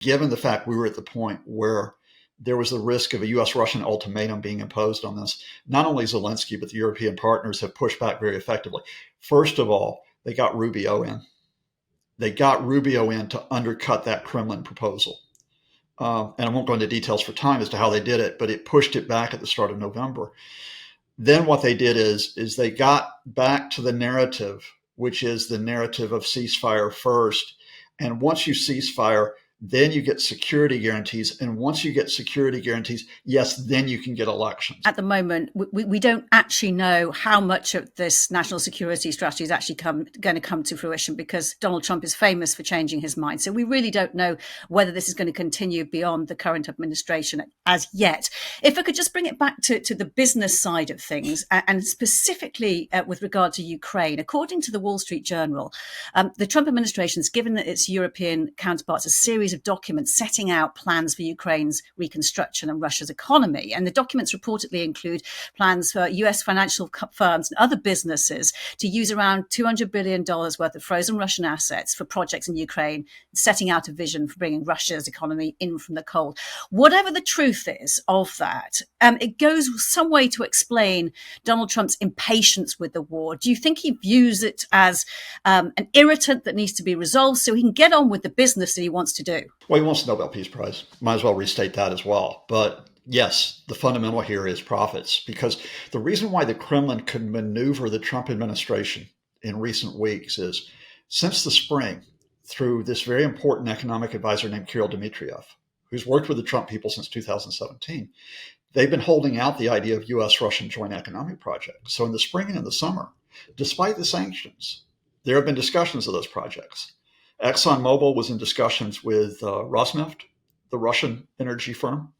given the fact we were at the point where there was the risk of a U.S.-Russian ultimatum being imposed on this, not only Zelensky, but the European partners have pushed back very effectively. First of all, they got Rubio in. They got Rubio in to undercut that Kremlin proposal. And I won't go into details for time as to how they did it, but it pushed it back at the start of November. Then what they did is they got back to the narrative, which is the narrative of ceasefire first. And once you cease fire, then you get security guarantees. And once you get security guarantees, yes, then you can get elections. At the moment, we don't actually know how much of this national security strategy is actually going to come to fruition, because Donald Trump is famous for changing his mind. So we really don't know whether this is going to continue beyond the current administration as yet. If I could just bring it back to the business side of things, and specifically with regard to Ukraine, according to the Wall Street Journal, the Trump administration has given its European counterparts a series of documents setting out plans for Ukraine's reconstruction and Russia's economy. And the documents reportedly include plans for US financial firms and other businesses to use around $200 billion worth of frozen Russian assets for projects in Ukraine, setting out a vision for bringing Russia's economy in from the cold. Whatever the truth is of that, it goes some way to explain Donald Trump's impatience with the war. Do you think he views it as an irritant that needs to be resolved so he can get on with the business that he wants to do? Well, he wants the Nobel Peace Prize. Might as well restate that as well. But yes, the fundamental here is profits, because the reason why the Kremlin could maneuver the Trump administration in recent weeks is since the spring, through this very important economic advisor named Kirill Dmitriev, who's worked with the Trump people since 2017, they've been holding out the idea of U.S.-Russian joint economic projects. So in the spring and in the summer, despite the sanctions, there have been discussions of those projects. ExxonMobil was in discussions with Rosneft, the Russian energy firm.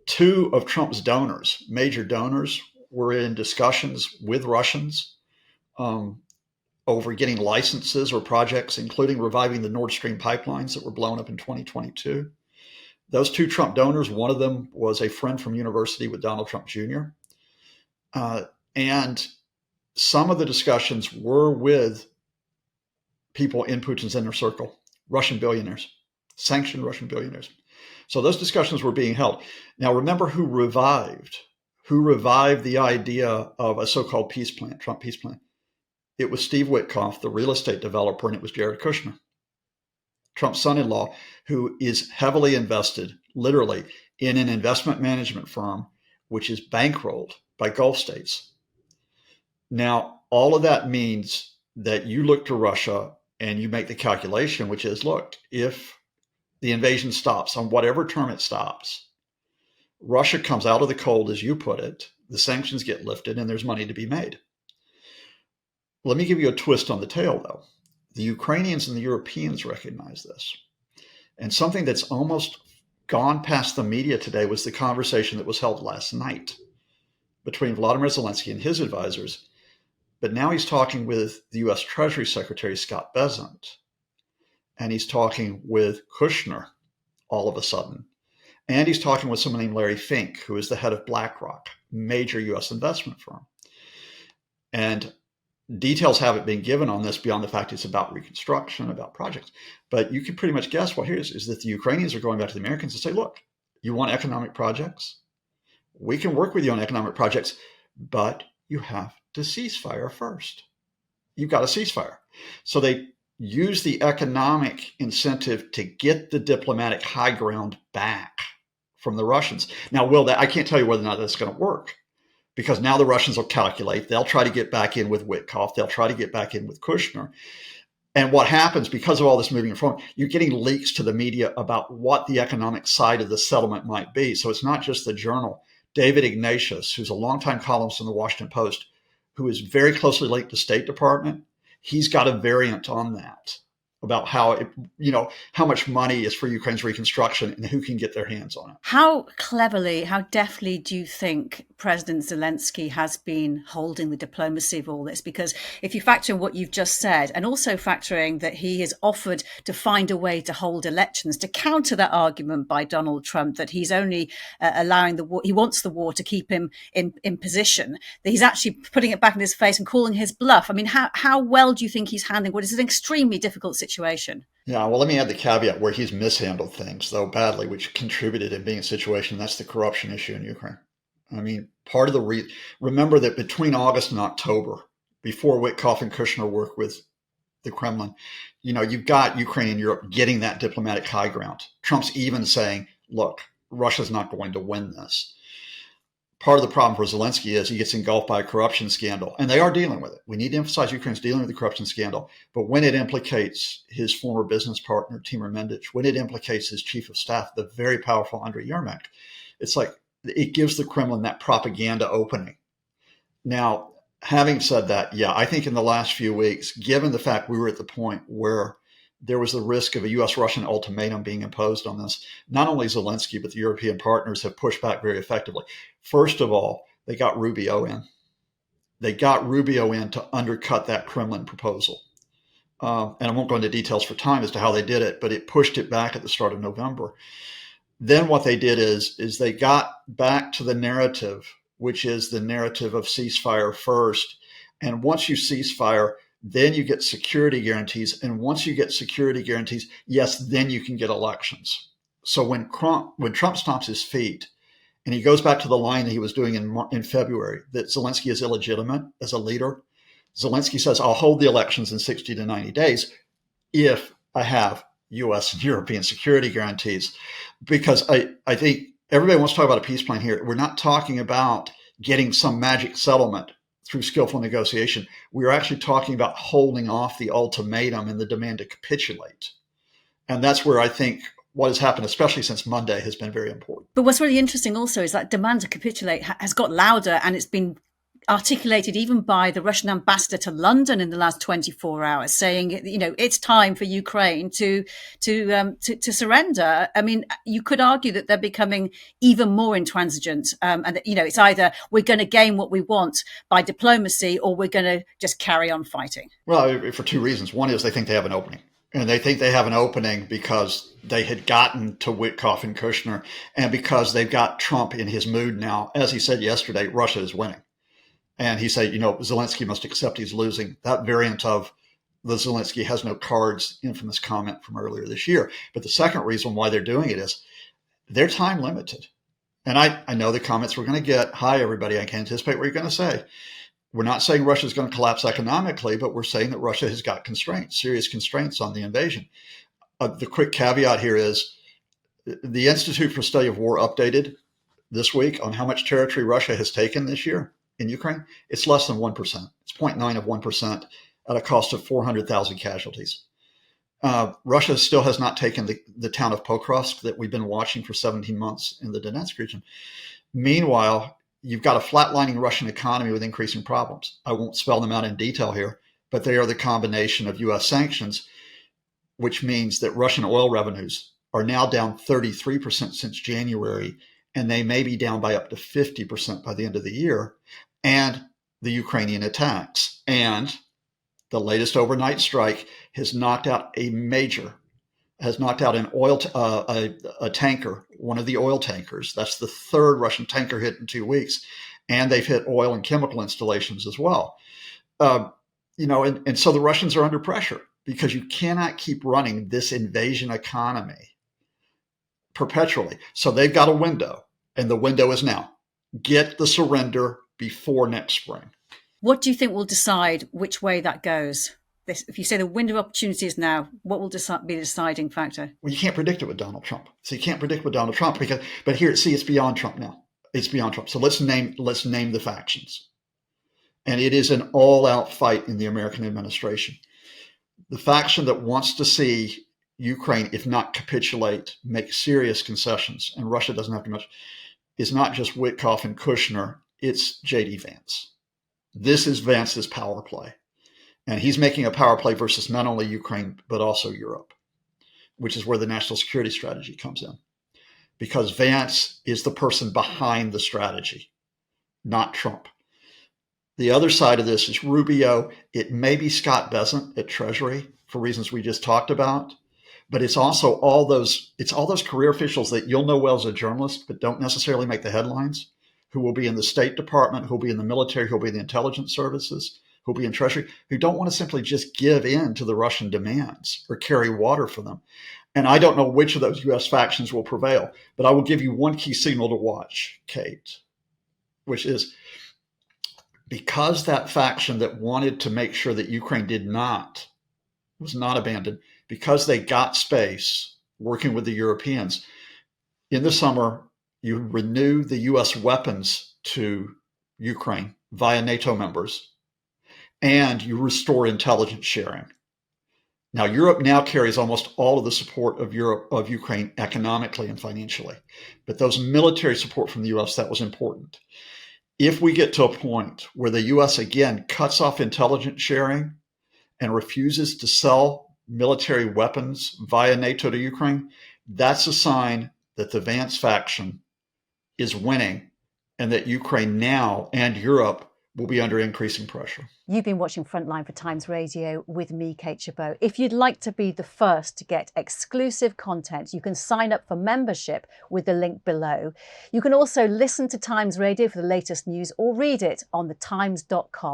Two of Trump's donors, major donors, were in discussions with Russians over getting licenses or projects, including reviving the Nord Stream pipelines that were blown up in 2022. Those two Trump donors, one of them was a friend from university with Donald Trump Jr. And some of the discussions were with people in Putin's inner circle, Russian billionaires, sanctioned Russian billionaires. So those discussions were being held. Now, remember who revived the idea of a so-called peace plan, Trump peace plan. It was Steve Witkoff, the real estate developer, and it was Jared Kushner, Trump's son-in-law, who is heavily invested, literally, in an investment management firm, which is bankrolled by Gulf states. Now, all of that means that you look to Russia and you make the calculation, which is, look, if the invasion stops on whatever term it stops, Russia comes out of the cold, as you put it, the sanctions get lifted, and there's money to be made. Let me give you a twist on the tail, though. The Ukrainians and the Europeans recognize this. And something that's almost gone past the media today was the conversation that was held last night between Vladimir Zelensky and his advisors. But now he's talking with the U.S. Treasury Secretary, Scott Bessent, and he's talking with Kushner all of a sudden. And he's talking with someone named Larry Fink, who is the head of BlackRock, major U.S. investment firm. And details haven't been given on this beyond the fact it's about reconstruction, about projects. But you can pretty much guess what here is that the Ukrainians are going back to the Americans and say, look, you want economic projects? We can work with you on economic projects, but you have to ceasefire first. You've got a ceasefire. So they use the economic incentive to get the diplomatic high ground back from the Russians. Now, I can't tell you whether or not that's going to work, because now the Russians will calculate. They'll try to get back in with Witkoff. They'll try to get back in with Kushner. And what happens, because of all this moving forward, you're getting leaks to the media about what the economic side of the settlement might be. So it's not just the Journal. David Ignatius, who's a longtime columnist in the Washington Post, who is very closely linked to State Department, he's got a variant on that about how much money is for Ukraine's reconstruction and who can get their hands on it. How cleverly, how deftly do you think President Zelensky has been holding the diplomacy of all this? Because if you factor in what you've just said, and also factoring that he has offered to find a way to hold elections to counter that argument by Donald Trump that he's only allowing the war, he wants the war to keep him in position, that he's actually putting it back in his face and calling his bluff. I mean, how well do you think he's handling what is an extremely difficult situation situation. Yeah, well, let me add the caveat where he's mishandled things, though, badly, which contributed in being a situation. That's the corruption issue in Ukraine. I mean, part of the remember that between August and October, before Witkoff and Kushner worked with the Kremlin, you've got Ukraine and Europe getting that diplomatic high ground. Trump's even saying, look, Russia's not going to win this. Part of the problem for Zelensky is he gets engulfed by a corruption scandal, and they are dealing with it. We need to emphasize Ukraine's dealing with the corruption scandal, but when it implicates his former business partner, Timur Mendich, when it implicates his chief of staff, the very powerful Andriy Yermak, it's like it gives the Kremlin that propaganda opening. Now, having said that, yeah, I think in the last few weeks, given the fact we were at the point where there was the risk of a U.S.-Russian ultimatum being imposed on this, not only Zelensky, but the European partners have pushed back very effectively. First of all, they got Rubio in. They got Rubio in to undercut that Kremlin proposal. And I won't go into details for time as to how they did it, but it pushed it back at the start of November. Then what they did is they got back to the narrative, which is the narrative of ceasefire first. And once you ceasefire, then you get security guarantees. And once you get security guarantees, yes, then you can get elections. So when Trump stomps his feet and he goes back to the line that he was doing in February, that Zelensky is illegitimate as a leader, Zelensky says, I'll hold the elections in 60 to 90 days if I have U.S. and European security guarantees. Because I think everybody wants to talk about a peace plan here. We're not talking about getting some magic settlement through skillful negotiation. We are actually talking about holding off the ultimatum and the demand to capitulate. And that's where I think what has happened, especially since Monday, has been very important. But what's really interesting also is that demand to capitulate has got louder, and it's been articulated even by the Russian ambassador to London in the last 24 hours, saying, it's time for Ukraine to surrender. I mean, you could argue that they're becoming even more intransigent, and that, it's either we're going to gain what we want by diplomacy or we're going to just carry on fighting. Well, for two reasons. One is they think they have an opening. And they think they have an opening because they had gotten to Witkoff and Kushner, and because they've got Trump in his mood now. As he said yesterday, Russia is winning. And he said, Zelensky must accept he's losing. That variant of the Zelensky has no cards infamous comment from earlier this year. But the second reason why they're doing it is they're time limited. And I know the comments we're going to get. Hi, everybody. I can anticipate what you're going to say. We're not saying Russia is going to collapse economically, but we're saying that Russia has got constraints, serious constraints on the invasion. The quick caveat here is the Institute for Study of War updated this week on how much territory Russia has taken this year in Ukraine. It's less than 1%. It's 0.9 of 1% at a cost of 400,000 casualties. Russia still has not taken the town of Pokrovsk that we've been watching for 17 months in the Donetsk region. Meanwhile, you've got a flatlining Russian economy with increasing problems. I won't spell them out in detail here, but they are the combination of U.S. sanctions, which means that Russian oil revenues are now down 33% since January, and they may be down by up to 50% by the end of the year, and the Ukrainian attacks. And the latest overnight strike has knocked out an oil, a tanker, one of the oil tankers. That's the third Russian tanker hit in 2 weeks. And they've hit oil and chemical installations as well. And so the Russians are under pressure because you cannot keep running this invasion economy perpetually. So they've got a window, and the window is now. Get the surrender before next spring. What do you think will decide which way that goes? If you say the window of opportunity is now, what will be the deciding factor? Well, you can't predict it with Donald Trump. So you can't predict with Donald Trump but here, see, it's beyond Trump now. It's beyond Trump. So let's name the factions. And it is an all-out fight in the American administration. The faction that wants to see Ukraine, if not capitulate, make serious concessions, and Russia doesn't have to much, is not just Witkoff and Kushner, it's J.D. Vance. This is Vance's power play. And he's making a power play versus not only Ukraine, but also Europe, which is where the national security strategy comes in. Because Vance is the person behind the strategy, not Trump. The other side of this is Rubio. It may be Scott Bessent at Treasury for reasons we just talked about, but it's also all those career officials that you'll know well as a journalist, but don't necessarily make the headlines, who will be in the State Department, who will be in the military, who will be in the intelligence services, who'll be in Treasury, who don't want to simply just give in to the Russian demands or carry water for them. And I don't know which of those U.S. factions will prevail, but I will give you one key signal to watch, Kate, which is because that faction that wanted to make sure that Ukraine was not abandoned, because they got space working with the Europeans, in the summer, you renew the U.S. weapons to Ukraine via NATO members, and you restore intelligence sharing. Now, Europe now carries almost all of the support of Ukraine economically and financially, but those military support from the U.S., that was important. If we get to a point where the U.S. again cuts off intelligence sharing and refuses to sell military weapons via NATO to Ukraine, that's a sign that the Vance faction is winning and that Ukraine now and Europe will be under increasing pressure. You've been watching Frontline for Times Radio with me, Kate Chabot. If you'd like to be the first to get exclusive content, you can sign up for membership with the link below. You can also listen to Times Radio for the latest news or read it on thetimes.com.